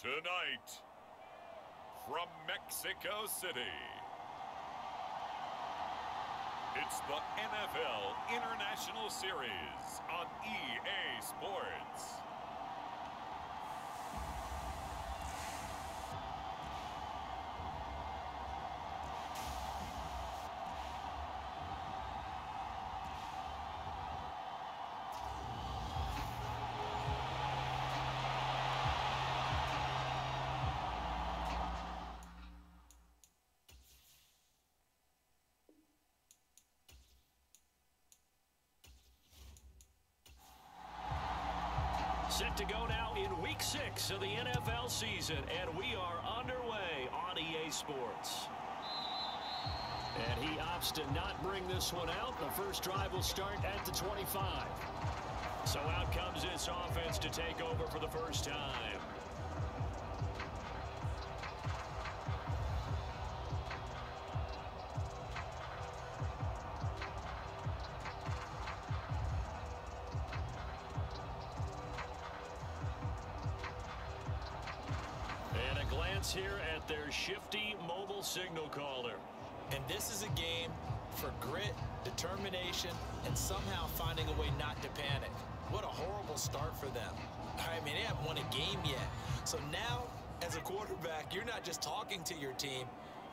Tonight, from Mexico City, it's the NFL International Series on EA Sports. Set to go now in Week 6 of the NFL season, and we are underway on EA Sports. And he opts to not bring this one out. The first drive will start at the 25. So out comes this offense to take over for the first time. Here at their shifty mobile signal caller. And this is a game for grit, determination, and somehow finding a way not to panic. What a horrible start for them. I mean, they haven't won a game yet. So now, as a quarterback, you're not just talking to your team.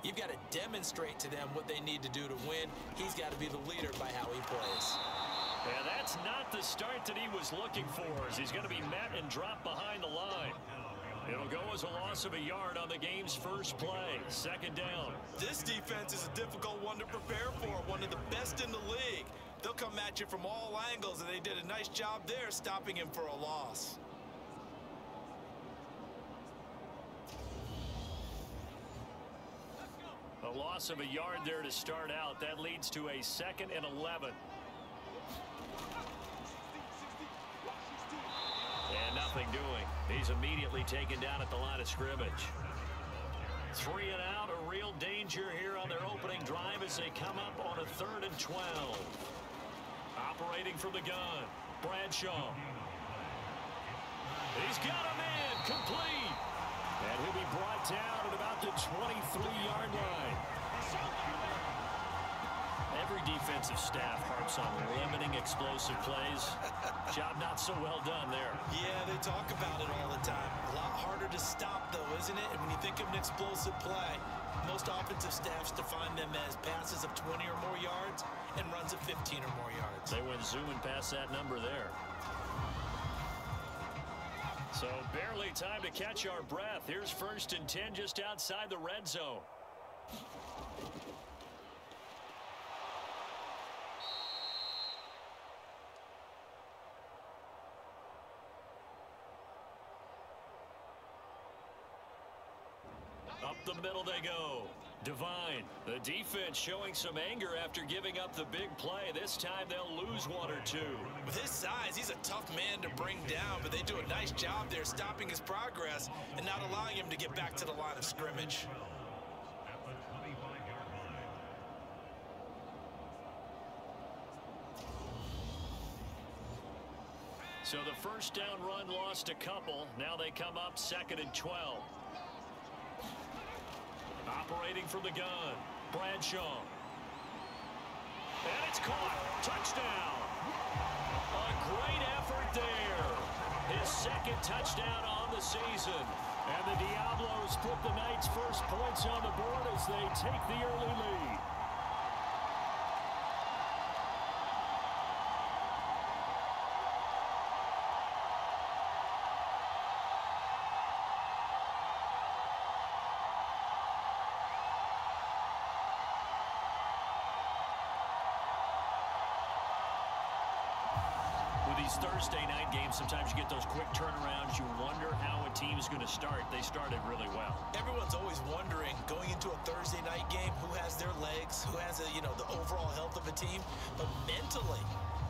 You've got to demonstrate to them what they need to do to win. He's got to be the leader by how he plays. Yeah, that's not the start that he was looking for, as he's going to be met and dropped behind the line. It'll go as a loss of a yard on the game's first play. Second down. This defense is a difficult one to prepare for, one of the best in the league. They'll come at you from all angles, and they did a nice job there stopping him for a loss. A loss of a yard there to start out. That leads to a 2nd and 11. And nothing doing. He's immediately taken down at the line of scrimmage. 3 and out, a real danger here on their opening drive as they come up on a 3rd and 12. Operating from the gun, Bradshaw. He's got a man, complete. And he'll be brought down at about the 23-yard line. Every defensive staff harps on limiting explosive plays. Job not so well done there. Yeah, they talk about it all the time. A lot harder to stop, though, isn't it? And when you think of an explosive play, most offensive staffs define them as passes of 20 or more yards and runs of 15 or more yards. They went zooming past that number there. So barely time to catch our breath. Here's 1st and 10 just outside the red zone. Up the middle they go. Divine. The defense showing some anger after giving up the big play. This time they'll lose 1 or 2. With his size, he's a tough man to bring down, but they do a nice job there stopping his progress and not allowing him to get back to the line of scrimmage. So the first down run lost a couple. Now they come up 2nd and 12. Operating from the gun, Bradshaw. And it's caught. Touchdown. A great effort there. His 2nd touchdown on the season. And the Diablos put the Knights' first points on the board as they take the early lead. Thursday night games, sometimes you get those quick turnarounds. You wonder how a team is going to start. They started really well. Everyone's always wondering, going into a Thursday night game, who has their legs, who has, the overall health of a team. But mentally,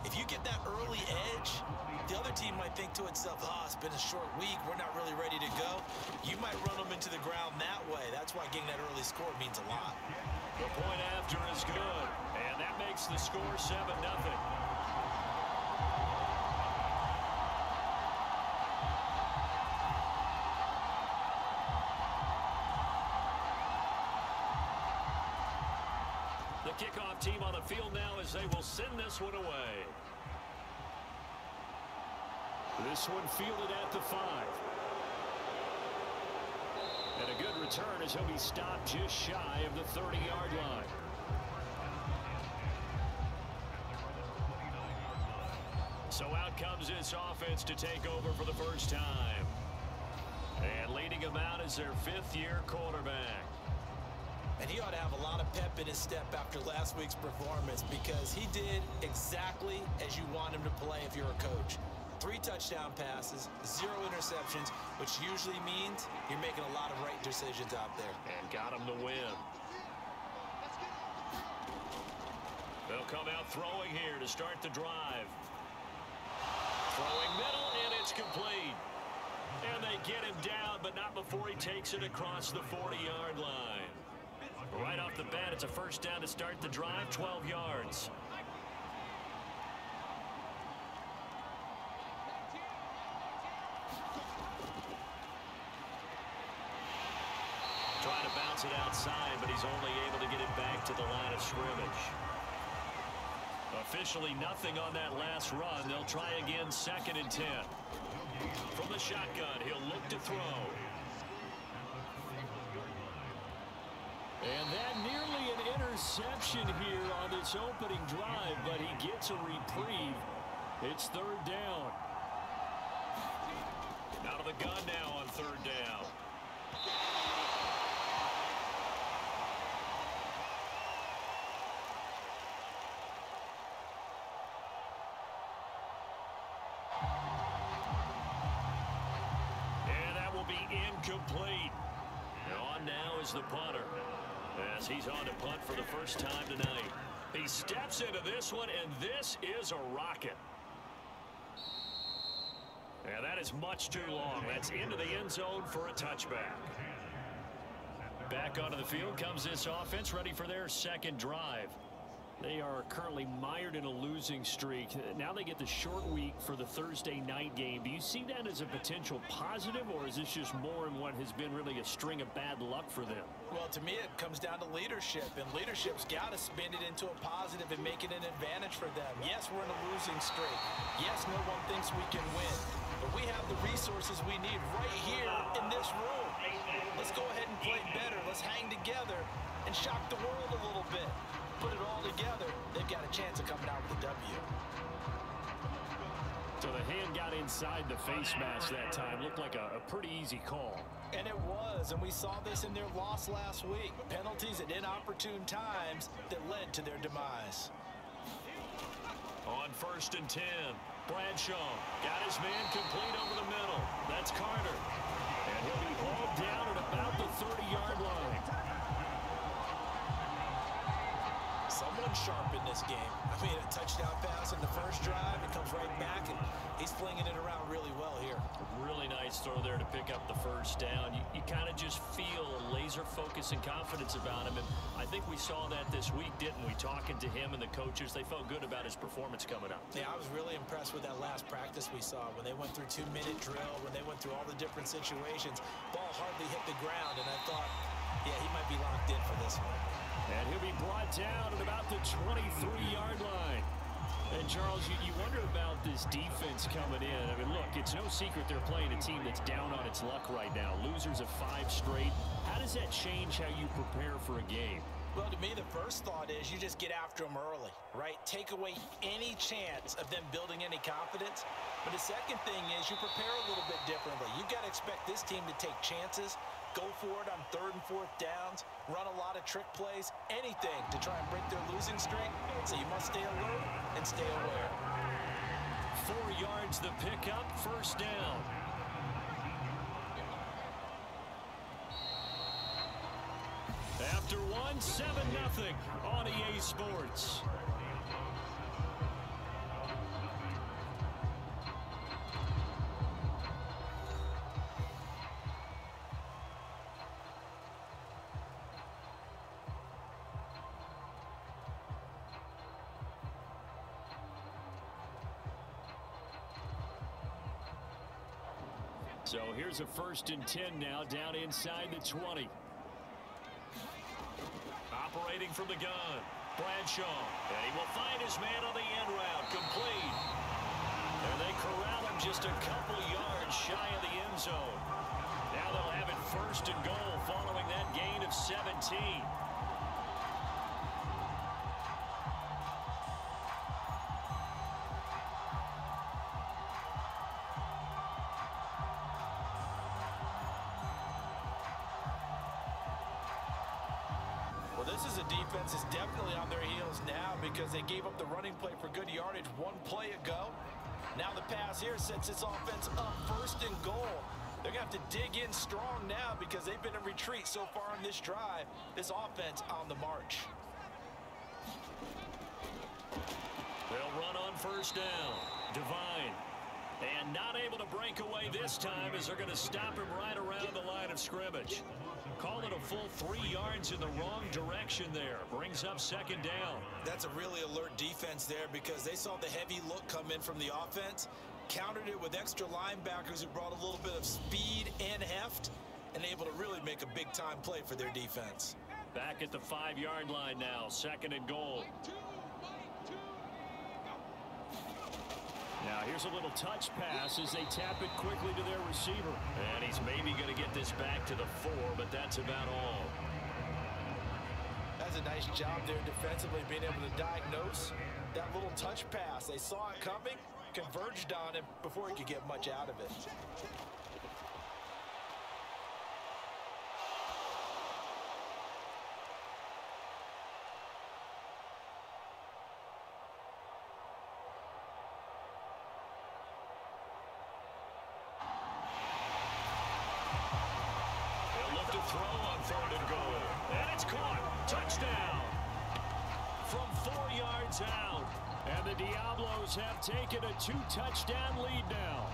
if you get that early edge, the other team might think to itself, it's been a short week. We're not really ready to go. You might run them into the ground that way. That's why getting that early score means a lot. The point after is good, and that makes the score 7-0. The kickoff team on the field now as they will send this one away. This one fielded at the 5. And a good return as he'll be stopped just shy of the 30-yard line. So out comes this offense to take over for the first time. And leading him out is their 5th-year quarterback. And he ought to have a lot of pep in his step after last week's performance because he did exactly as you want him to play if you're a coach. 3 touchdown passes, 0 interceptions, which usually means you're making a lot of right decisions out there. And got him to win. They'll come out throwing here to start the drive. Throwing middle, and it's complete. And they get him down, but not before he takes it across the 40-yard line. Right off the bat, it's a first down to start the drive, 12 yards. Trying to bounce it outside, but he's only able to get it back to the line of scrimmage. Officially nothing on that last run. They'll try again, 2nd and 10. From the shotgun, he'll look to throw. And that nearly an interception here on this opening drive, but he gets a reprieve. It's 3rd down. Out of the gun now on 3rd down. And that will be incomplete. On now is the punter, as he's on to punt for the first time tonight. He steps into this one, and this is a rocket. And that is much too long. That's into the end zone for a touchback. Back onto the field comes this offense, ready for their 2nd drive. They are currently mired in a losing streak. Now they get the short week for the Thursday night game. Do you see that as a potential positive, or is this just more in what has been really a string of bad luck for them? Well, to me, it comes down to leadership, and leadership's got to spin it into a positive and make it an advantage for them. Yes, we're in a losing streak. Yes, no one thinks we can win, but we have the resources we need right here in this room. Let's go ahead and play better. Let's hang together and shock the world a little bit. Put it all together, they've got a chance of coming out with a W. So the hand got inside the face mask that time. Looked like a pretty easy call. And it was, and we saw this in their loss last week. Penalties at inopportune times that led to their demise. On 1st and 10, Bradshaw got his man complete over the middle. That's Carter. And he'll be hauled down at about the 30-yard line. Someone sharp in this game. I mean, a touchdown pass in the first drive. It comes right back, and he's flinging it around really well here. Really nice throw there to pick up the first down. You kind of just feel a laser focus and confidence about him, and I think we saw that this week, didn't we? Talking to him and the coaches, they felt good about his performance coming up. Yeah, I was really impressed with that last practice we saw when they went through 2-minute drill, when they went through all the different situations. Ball hardly hit the ground, and I thought, yeah, he might be locked in for this one. And he'll be brought down at about the 23-yard line. And, Charles, you wonder about this defense coming in. I mean, look, it's no secret they're playing a team that's down on its luck right now. Losers of 5 straight. How does that change how you prepare for a game? Well, to me, the first thought is you just get after them early, right? Take away any chance of them building any confidence. But the second thing is you prepare a little bit differently. You've got to expect this team to take chances, go for it on 3rd and 4th downs, run a lot of trick plays, anything to try and break their losing streak. So you must stay alert and stay aware. 4 yards the pickup, 1st down. After one, 7-0 on EA Sports. So here's a 1st and 10 now, down inside the 20. Operating from the gun, Bradshaw. And he will find his man on the end route. Complete. And they corral him just a couple yards shy of the end zone. Now they'll have it first and goal following that gain of 17. Well, this is a defense that's definitely on their heels now because they gave up the running play for good yardage one play ago. Now the pass here sets this offense up first and goal. They're going to have to dig in strong now because they've been in retreat so far on this drive. This offense on the march. They'll run on first down. Devine. And not able to break away this time as they're going to stop him right around the line of scrimmage. Call it a full 3 yards in the wrong direction there. Brings up second down. That's a really alert defense there because they saw the heavy look come in from the offense, countered it with extra linebackers who brought a little bit of speed and heft, and able to really make a big-time play for their defense. Back at the 5-yard line now, second and goal. Now here's a little touch pass as they tap it quickly to their receiver. And he's maybe going to get this back to the 4, but that's about all. That's a nice job there defensively, being able to diagnose that little touch pass. They saw it coming, converged on him before he could get much out of it. Throw on third and goal. And it's caught. Touchdown. From 4 yards out. And the Diablos have taken a 2-touchdown lead now.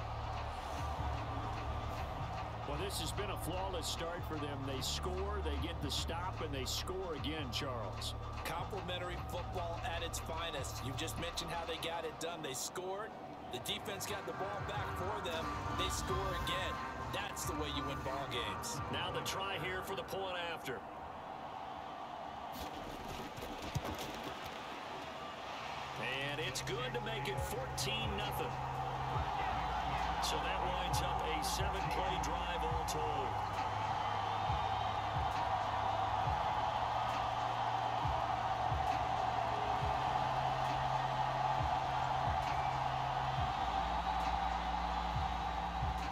Well, this has been a flawless start for them. They score, they get the stop, and they score again, Charles. Complimentary football at its finest. You just mentioned how they got it done. They scored. The defense got the ball back for them. They score again. That's the way you win ball games. Now the try here for the point after. And it's good to make it 14-0. So that winds up a 7-play drive all told.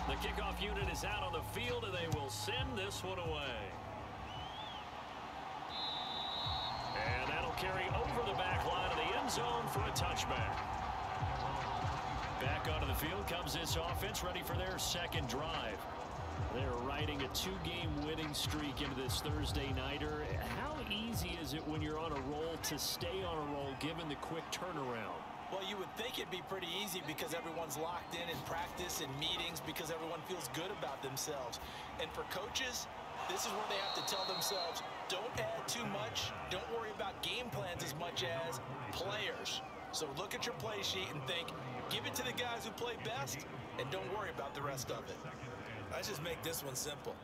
The kickoff unit is out on the field, and they will send this one away. And that'll carry over the back line of the end zone for a touchback. Back onto the field comes this offense, ready for their second drive. They're riding a 2-game winning streak into this Thursday nighter. How easy is it when you're on a roll to stay on a roll given the quick turnaround? Well, you would think it'd be pretty easy because everyone's locked in practice and meetings because everyone feels good about themselves. And for coaches, this is where they have to tell themselves, don't add too much. Don't worry about game plans as much as players. So look at your play sheet and think, give it to the guys who play best, and don't worry about the rest of it. Let's just make this one simple.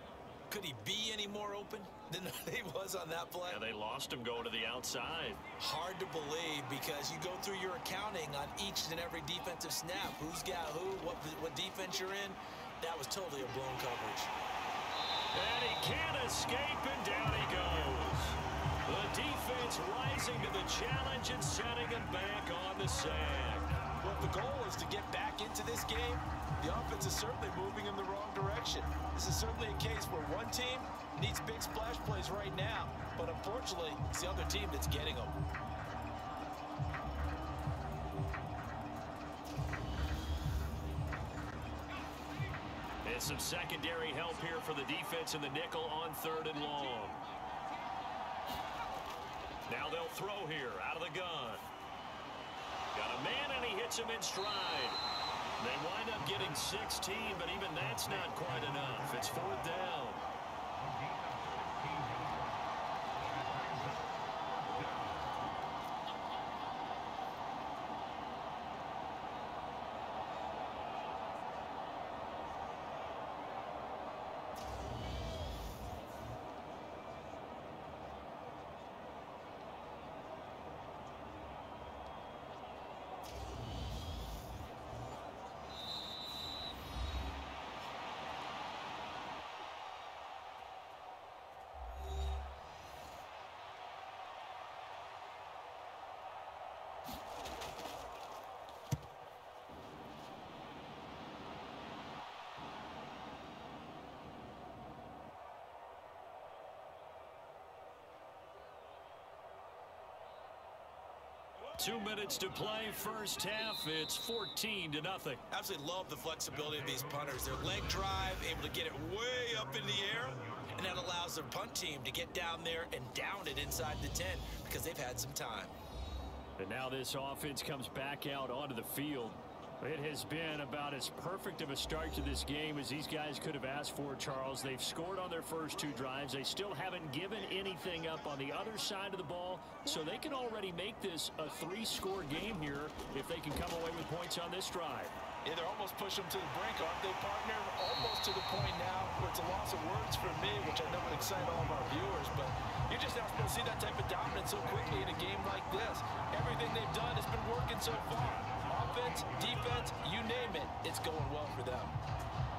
Could he be any more open than he was on that play? Yeah, they lost him going to the outside. Hard to believe because you go through your accounting on each and every defensive snap. Who's got who, what defense you're in. That was totally a blown coverage. And he can't escape, and down he goes. The defense rising to the challenge and setting him back on the sack. Well, if the goal is to get back into this game, the offense is certainly moving in the wrong direction. This is certainly a case where one team needs big splash plays right now, but unfortunately, it's the other team that's getting them. And some secondary help here for the defense in the nickel on third and long. Now they'll throw here out of the gun. Got a man, and he hits him in stride. They wind up getting 16, but even that's not quite enough. It's fourth down. 2 minutes to play, first half. It's 14-0. Absolutely love the flexibility of these punters. Their leg drive, able to get it way up in the air, and that allows their punt team to get down there and down it inside the 10 because they've had some time. And now this offense comes back out onto the field. It has been about as perfect of a start to this game as these guys could have asked for, Charles. They've scored on their first 2 drives. They still haven't given anything up on the other side of the ball, so they can already make this a 3-score game here if they can come away with points on this drive. Yeah, they're almost pushing them to the brink, aren't they, partner? Almost to the point now where it's a loss of words for me, which I know would excite all of our viewers, but you're just not supposed to see that type of dominance so quickly in a game like this. Everything they've done has been working so far. Offense, defense, you name it, it's going well for them.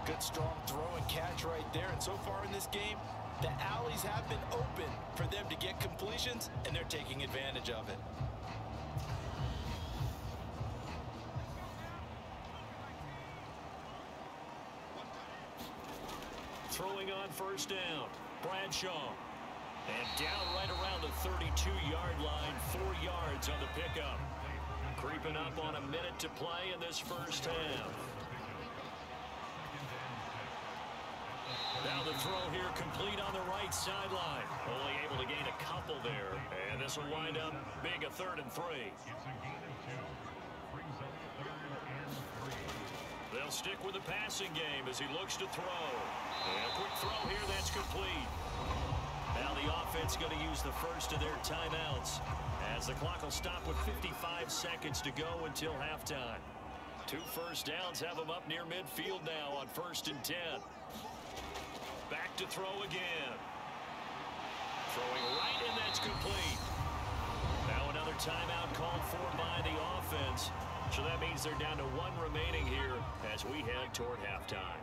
Good, strong throw and catch right there, and so far in this game, the alleys have been open for them to get completions, and they're taking advantage of it. Throwing on first down, Bradshaw. And down right around the 32-yard line, 4 yards on the pickup. Creeping up on a minute to play in this first half. Now the throw here complete on the right sideline. Only able to gain a couple there. And this will wind up being a 3rd and 3. They'll stick with the passing game as he looks to throw. And a quick throw here that's complete. Now the offense going to use the first of their timeouts, as the clock will stop with 55 seconds to go until halftime. 2 first downs have them up near midfield now on 1st and 10. Back to throw again. Throwing right, and that's complete. Now another timeout called for by the offense. So that means they're down to 1 remaining here as we head toward halftime.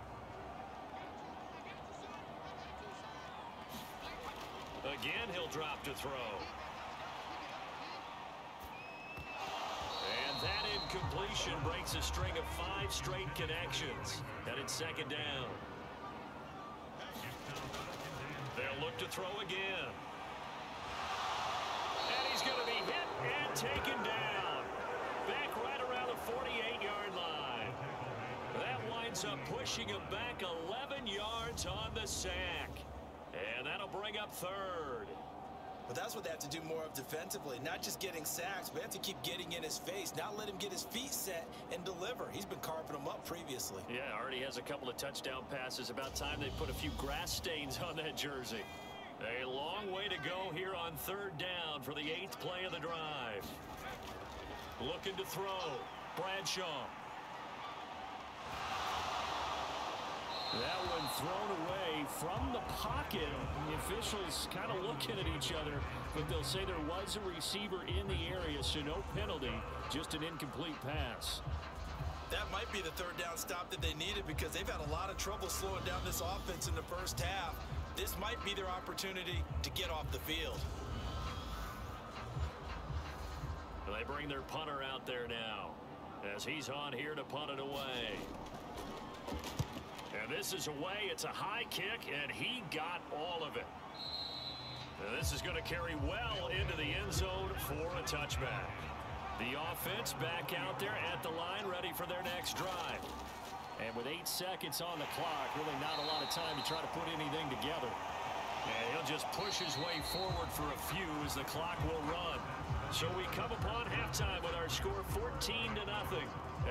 Again, he'll drop to throw. And that incompletion breaks a string of 5 straight connections. And it's 2nd down. They'll look to throw again. And he's going to be hit and taken down. Back right around the 48-yard line. That winds up pushing him back 11 yards on the sack. And that'll bring up 3rd. But that's what they have to do more of defensively. Not just getting sacks, but they have to keep getting in his face. Not let him get his feet set and deliver. He's been carving them up previously. Yeah, already has a couple of touchdown passes. About time they put a few grass stains on that jersey. A long way to go here on 3rd down for the 8th play of the drive. Looking to throw. Bradshaw. That one thrown away from the pocket. The officials kind of looking at each other, but they'll say there was a receiver in the area, so no penalty, just an incomplete pass. That might be the 3rd down stop that they needed because they've had a lot of trouble slowing down this offense in the first half. This might be their opportunity to get off the field. They bring their punter out there now as he's on here to punt it away. And this is away. It's a high kick, and he got all of it. And this is going to carry well into the end zone for a touchback. The offense back out there at the line, ready for their next drive. And with 8 seconds on the clock, really not a lot of time to try to put anything together. And he'll just push his way forward for a few as the clock will run. So we come upon halftime with our score 14-0.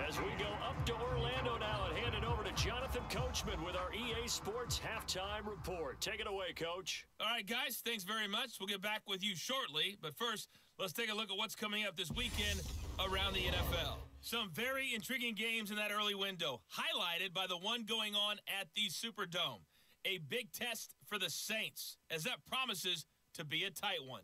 As we go up to Orlando now and hand it over to Jonathan Coachman with our EA Sports Halftime Report. Take it away, Coach. All right, guys, thanks very much. We'll get back with you shortly. But first, let's take a look at what's coming up this weekend around the NFL. Some very intriguing games in that early window, highlighted by the one going on at the Superdome. A big test for the Saints, as that promises to be a tight one.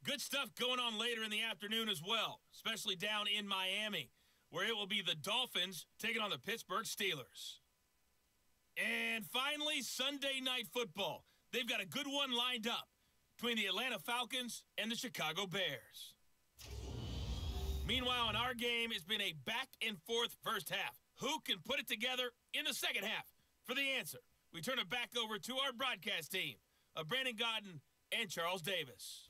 Good stuff going on later in the afternoon as well, especially down in Miami, where it will be the Dolphins taking on the Pittsburgh Steelers. And finally, Sunday Night Football. They've got a good one lined up between the Atlanta Falcons and the Chicago Bears. Meanwhile, in our game, it's been a back-and-forth first half. Who can put it together in the second half? For the answer, we turn it back over to our broadcast team of Brandon Godden and Charles Davis.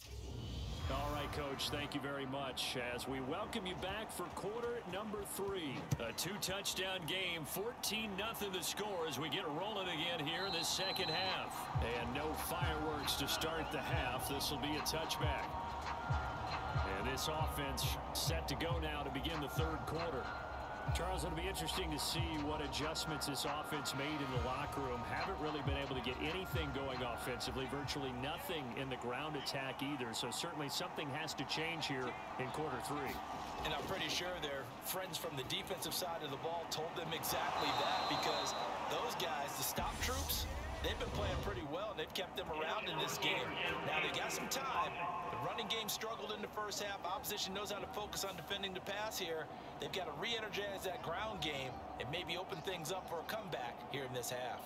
All right, Coach, thank you very much as we welcome you back for quarter number 3. A 2-touchdown game, 14-0 the score as we get rolling again here in this second half. And no fireworks to start the half. This will be a touchback. And this offense set to go now to begin the third quarter. Charles, it'll be interesting to see what adjustments this offense made in the locker room. Haven't really been able to get anything going offensively, virtually nothing in the ground attack either. So certainly something has to change here in quarter 3. And I'm pretty sure their friends from the defensive side of the ball told them exactly that, because those guys, the stop troops, they've been playing pretty well, and they've kept them around in this game. Now they got some time. The running game struggled in the first half. Opposition knows how to focus on defending the pass here. They've got to re-energize that ground game and maybe open things up for a comeback here in this half.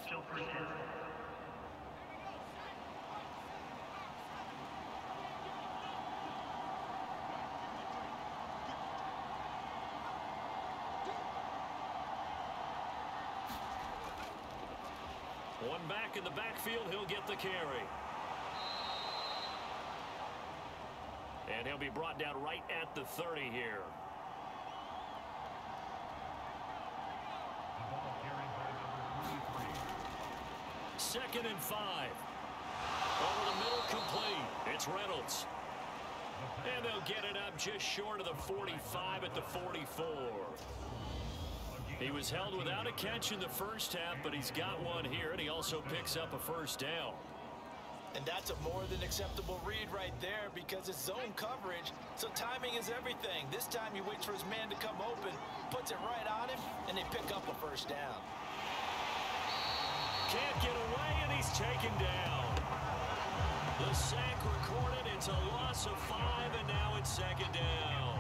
One back in the backfield, he'll get the carry. And he'll be brought down right at the 30 here. Second and 5. Over the middle, complete. It's Reynolds. And they'll get it up just short of the 45 at the 44. He was held without a catch in the first half, but he's got one here, and he also picks up a first down. And that's a more than acceptable read right there, because it's zone coverage, so timing is everything. This time he waits for his man to come open, puts it right on him, and they pick up a first down. Can't get away, and he's taken down. The sack recorded. It's a loss of 5, and now it's second down.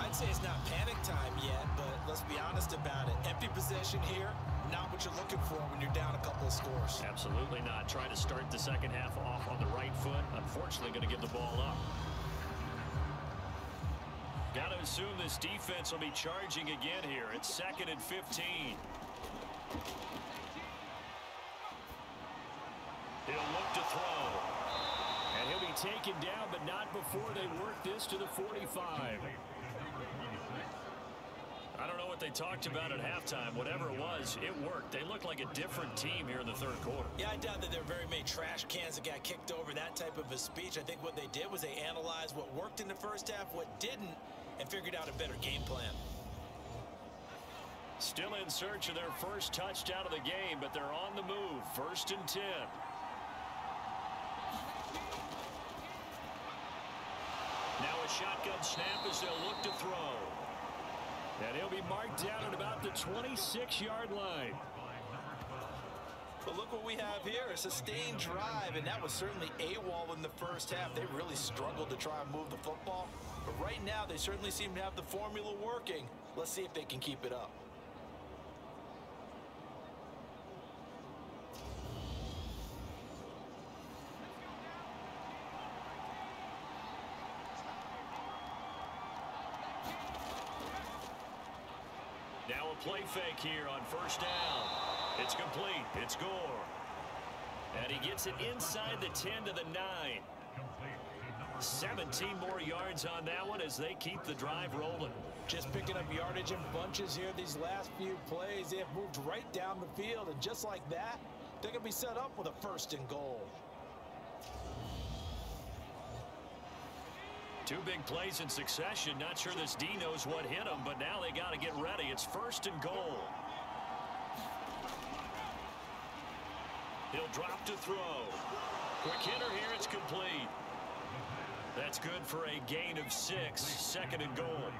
I'd say it's not panic time yet, but let's be honest about it. Empty possession here, not what you're looking for when you're down a couple of scores. Absolutely not. Trying to start the second half off on the right foot. Unfortunately, going to give the ball up. Got to assume this defense will be charging again here. It's second and 15. He'll look to throw. And he'll be taken down, but not before they work this to the 45. I don't know what they talked about at halftime. Whatever it was, it worked. They look like a different team here in the third quarter. Yeah, I doubt that there are very many trash cans that got kicked over, that type of a speech. I think what they did was they analyzed what worked in the first half, what didn't, and figured out a better game plan. Still in search of their first touchdown of the game, but they're on the move. First and 10. Now a shotgun snap as they'll look to throw. And he'll be marked down at about the 26-yard line. But look what we have here, a sustained drive, and that was certainly AWOL in the first half. They really struggled to try and move the football. But right now, they certainly seem to have the formula working. Let's see if they can keep it up. Now a play fake here on first down. It's complete. It's Gore. And he gets it inside the 10 to the 9. 17 more yards on that one as they keep the drive rolling. Just picking up yardage in bunches here these last few plays. They have moved right down the field, and just like that, they're going to be set up with a first and goal. Two big plays in succession. Not sure this D knows what hit him, but now they got to get ready. It's first and goal. He'll drop to throw. Quick hitter here. It's complete. That's good for a gain of 6. Second and goal.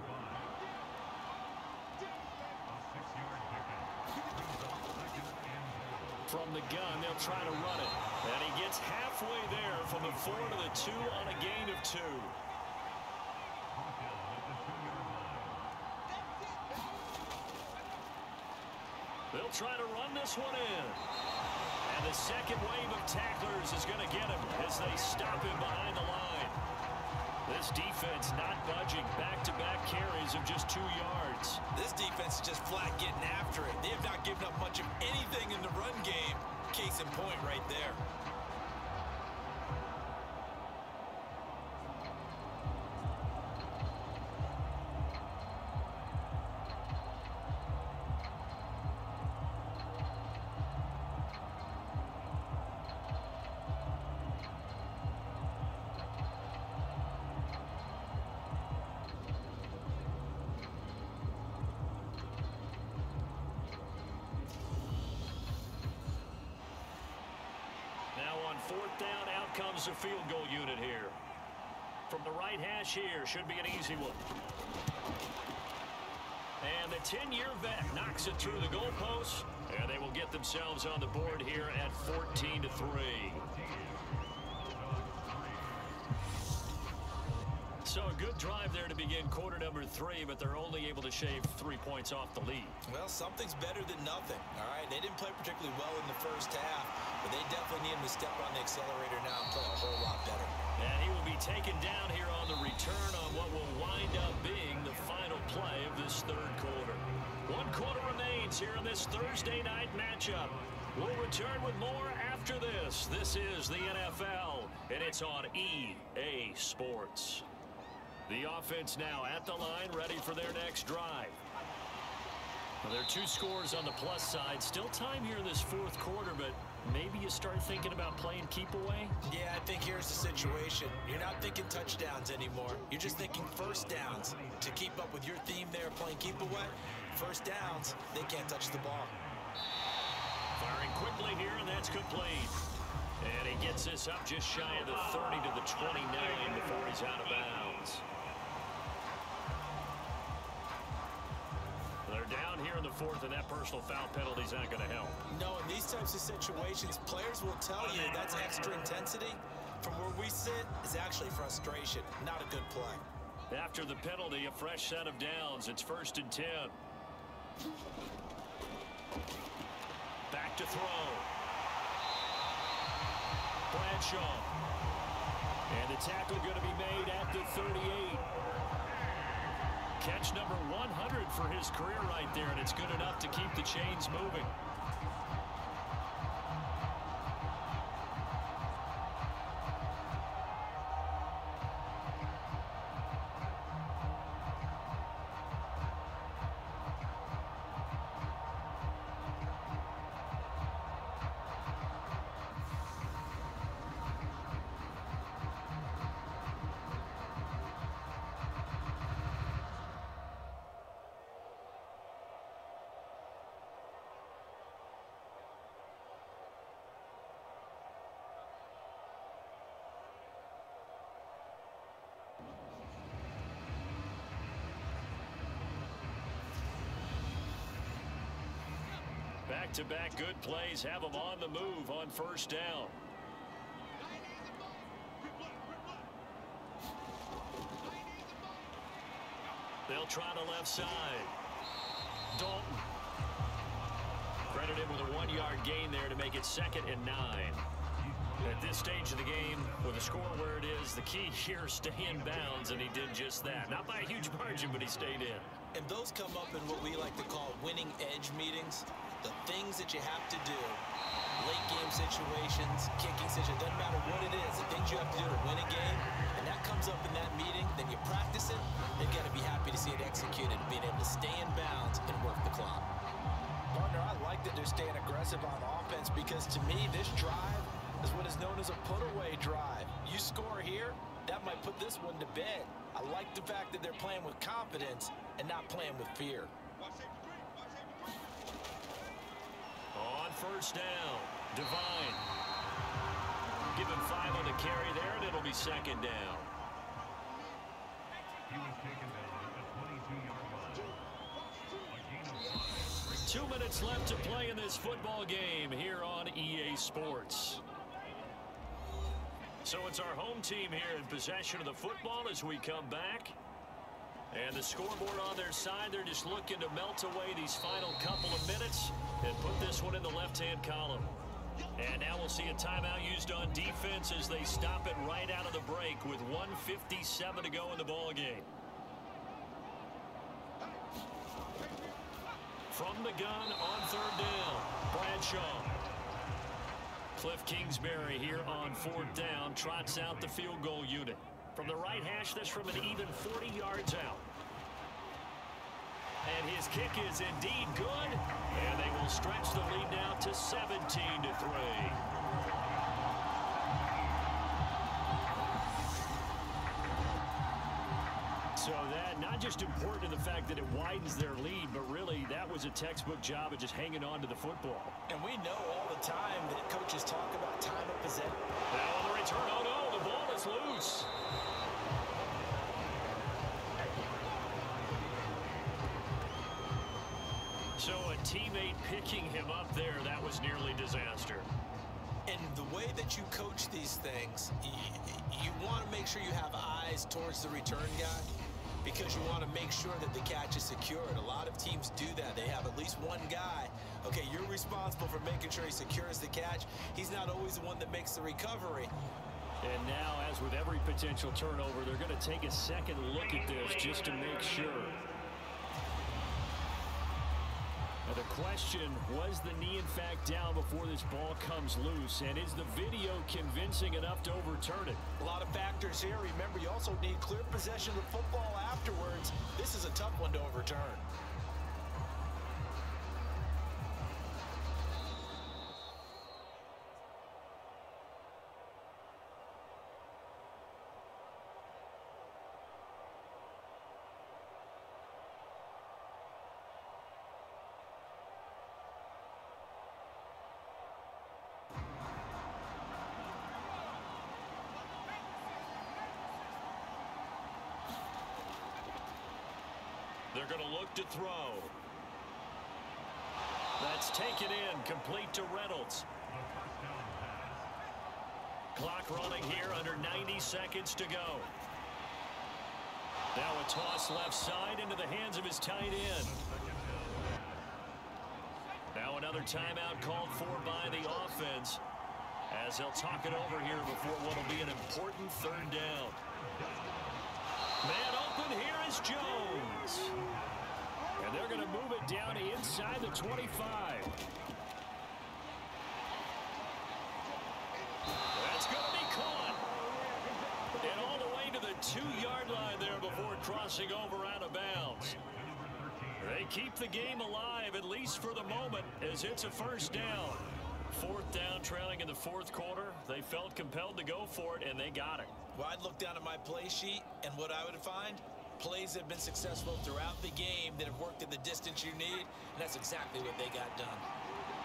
From the gun, they'll try to run it. And he gets halfway there from the 4 to the 2 on a gain of 2. They'll try to run this one in. And the second wave of tacklers is going to get him as they stop him behind the line. This defense not budging. Back-to-back carries of just 2 yards. This defense is just flat getting after it. They have not given up much of anything in the run game. Case in point right there. fourth down, out comes the field goal unit here. From the right hash here, should be an easy one. And the 10-year vet knocks it through the goalpost, and they will get themselves on the board here at 14-3. So a good drive there to begin quarter number 3, but they're only able to shave 3 points off the lead. Well, something's better than nothing, all right? They didn't play particularly well in the first half, but they definitely need him to step on the accelerator now and play a whole lot better. And he will be taken down here on the return on what will wind up being the final play of this third quarter. 1 quarter remains here in this Thursday night matchup. We'll return with more after this. This is the NFL, and it's on EA Sports. The offense now at the line, ready for their next drive. Well, there are 2 scores on the plus side. Still time here in this fourth quarter, but maybe you start thinking about playing keep away? Yeah, I think here's the situation. You're not thinking touchdowns anymore. You're just thinking first downs. To keep up with your theme there, playing keep away, first downs, they can't touch the ball. Firing quickly here, and that's complete. And he gets this up just shy of the 30 to the 29 before he's out of bounds. They're down here in the fourth, and that personal foul penalty is not going to help. No, in these types of situations, players will tell you that's extra intensity. From where we sit, it's actually frustration, not a good play. After the penalty, a fresh set of downs. It's 1st and 10. Back to throw. Bradshaw. And the tackle going to be made at the 38. Catch number 100 for his career right there, and it's good enough to keep the chains moving. Back-to-back good plays have them on the move on first down. They'll try the left side. Dalton. Credited with a 1-yard gain there to make it 2nd and 9. At this stage of the game, with the score where it is, the key here, stay in bounds, and he did just that. Not by a huge margin, but he stayed in. And those come up in what we like to call winning edge meetings. The things that you have to do, late game situations, kicking situations, doesn't matter what it is, the things you have to do to win a game, and that comes up in that meeting, then you practice it, they've got to be happy to see it executed, being able to stay in bounds and work the clock. Partner, I like that they're staying aggressive on offense because to me, this drive is what is known as a put-away drive. You score here, that might put this one to bed. I like the fact that they're playing with confidence and not playing with fear. On first down, Devine. Give him 5 on the carry there, and it'll be 2nd down. He was taken down at the 22-yard line. 2 minutes left to play in this football game here on EA Sports. So it's our home team here in possession of the football as we come back. And the scoreboard on their side, they're just looking to melt away these final couple of minutes and put this one in the left-hand column. And now we'll see a timeout used on defense as they stop it right out of the break with 1:57 to go in the ball game. From the gun on 3rd down, Bradshaw. Cliff Kingsbury here on 4th down trots out the field goal unit. From the right hash, this from an even 40 yards out. And his kick is indeed good. And they will stretch the lead now to 17-3. So that not just important in the fact that it widens their lead, but really that was a textbook job of just hanging on to the football. And we know all the time that coaches talk about time of teammate picking him up there, that was nearly disaster. And the way that you coach these things, you want to make sure you have eyes towards the return guy because you want to make sure that the catch is secured. A lot of teams do that. They have at least one guy. Okay, you're responsible for making sure he secures the catch. He's not always the one that makes the recovery. And now, as with every potential turnover, they're going to take a second look at this just to make sure. Now the question, was the knee in fact down before this ball comes loose? And is the video convincing enough to overturn it? A lot of factors here. Remember, you also need clear possession of the football afterwards. This is a tough one to overturn. They're going to look to throw. That's taken in, complete to Reynolds. Clock running here, under 90 seconds to go. Now a toss left side into the hands of his tight end. Now another timeout called for by the offense as they'll talk it over here before what will be an important third down. Man open, here is Jones. And they're going to move it down inside the 25. That's going to be caught. And all the way to the 2-yard line there before crossing over out of bounds. They keep the game alive, at least for the moment, as it's a first down. Fourth down, trailing in the fourth quarter. They felt compelled to go for it, and they got it. Well, I'd look down at my play sheet, and what I would find, plays that have been successful throughout the game that have worked in the distance you need, and that's exactly what they got done.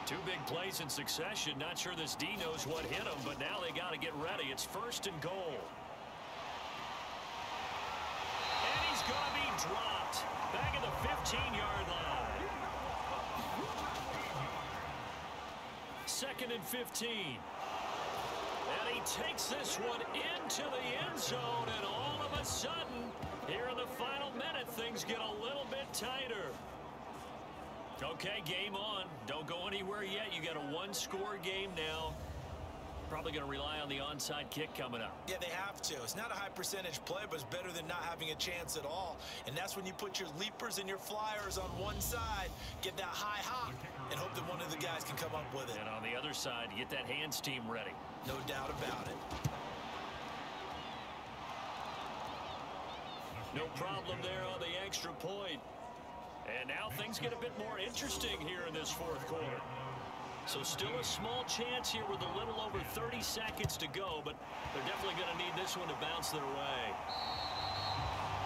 Two big plays in succession. Not sure this D knows what hit them, but now they got to get ready. It's first and goal. And he's going to be dropped back at the 15-yard line. Second and 15. And he takes this one into the end zone, and all of a sudden, here in the final minute, things get a little bit tighter. Okay, game on. Don't go anywhere yet. You got a one-score game now. Probably going to rely on the onside kick coming up. Yeah, they have to. It's not a high percentage play, but it's better than not having a chance at all. And that's when you put your leapers and your flyers on one side, get that high hop, and hope that one of the guys can come up with it. And on the other side, get that hands team ready. No doubt about it. No problem there on the extra point. And now things get a bit more interesting here in this fourth quarter. So still a small chance here with a little over 30 seconds to go, but they're definitely going to need this one to bounce their way.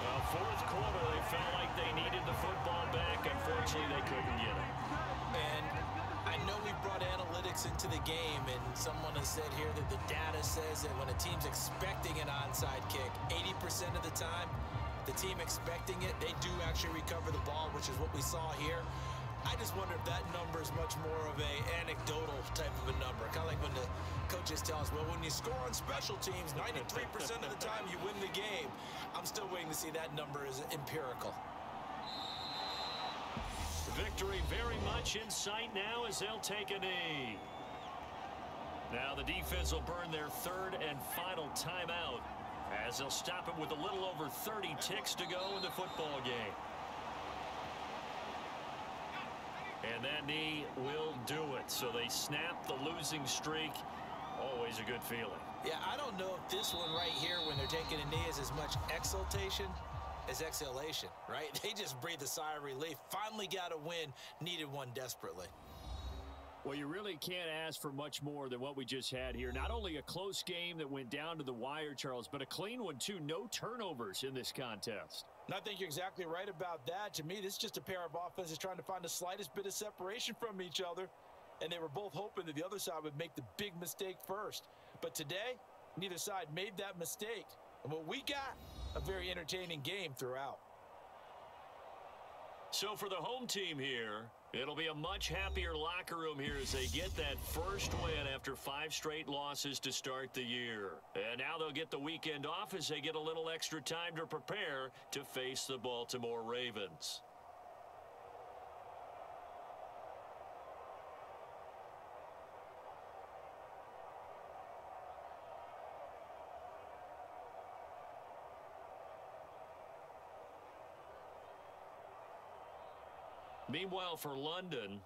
Well, fourth quarter, they felt like they needed the football back. Unfortunately, they couldn't get it. And I know we brought analytics into the game, and someone has said here that the data says that when a team's expecting an onside kick, 80% of the time, the team expecting it, they do actually recover the ball, which is what we saw here. I just wonder if that number is much more of a anecdotal type of a number. Kind of like when the coaches tell us, well, when you score on special teams, 93% of the time you win the game. I'm still waiting to see that number is empirical. Victory very much in sight now as they'll take a knee. Now the defense will burn their third and final timeout as they'll stop it with a little over 30 ticks to go in the football game. And that knee will do it. So they snap the losing streak. Always a good feeling. Yeah, I don't know if this one right here, when they're taking a knee, is as much exultation as exhalation, right? They just breathe a sigh of relief. Finally got a win. Needed one desperately. Well, you really can't ask for much more than what we just had here. Not only a close game that went down to the wire, Charles, but a clean one, too. No turnovers in this contest. And I think you're exactly right about that. To me, this is just a pair of offenses trying to find the slightest bit of separation from each other. And they were both hoping that the other side would make the big mistake first. But today, neither side made that mistake. And what we got, a very entertaining game throughout. So for the home team here, It'll be a much happier locker room here as they get that first win after 5 straight losses to start the year. And now they'll get the weekend off as they get a little extra time to prepare to face the Baltimore Ravens. Meanwhile, for London,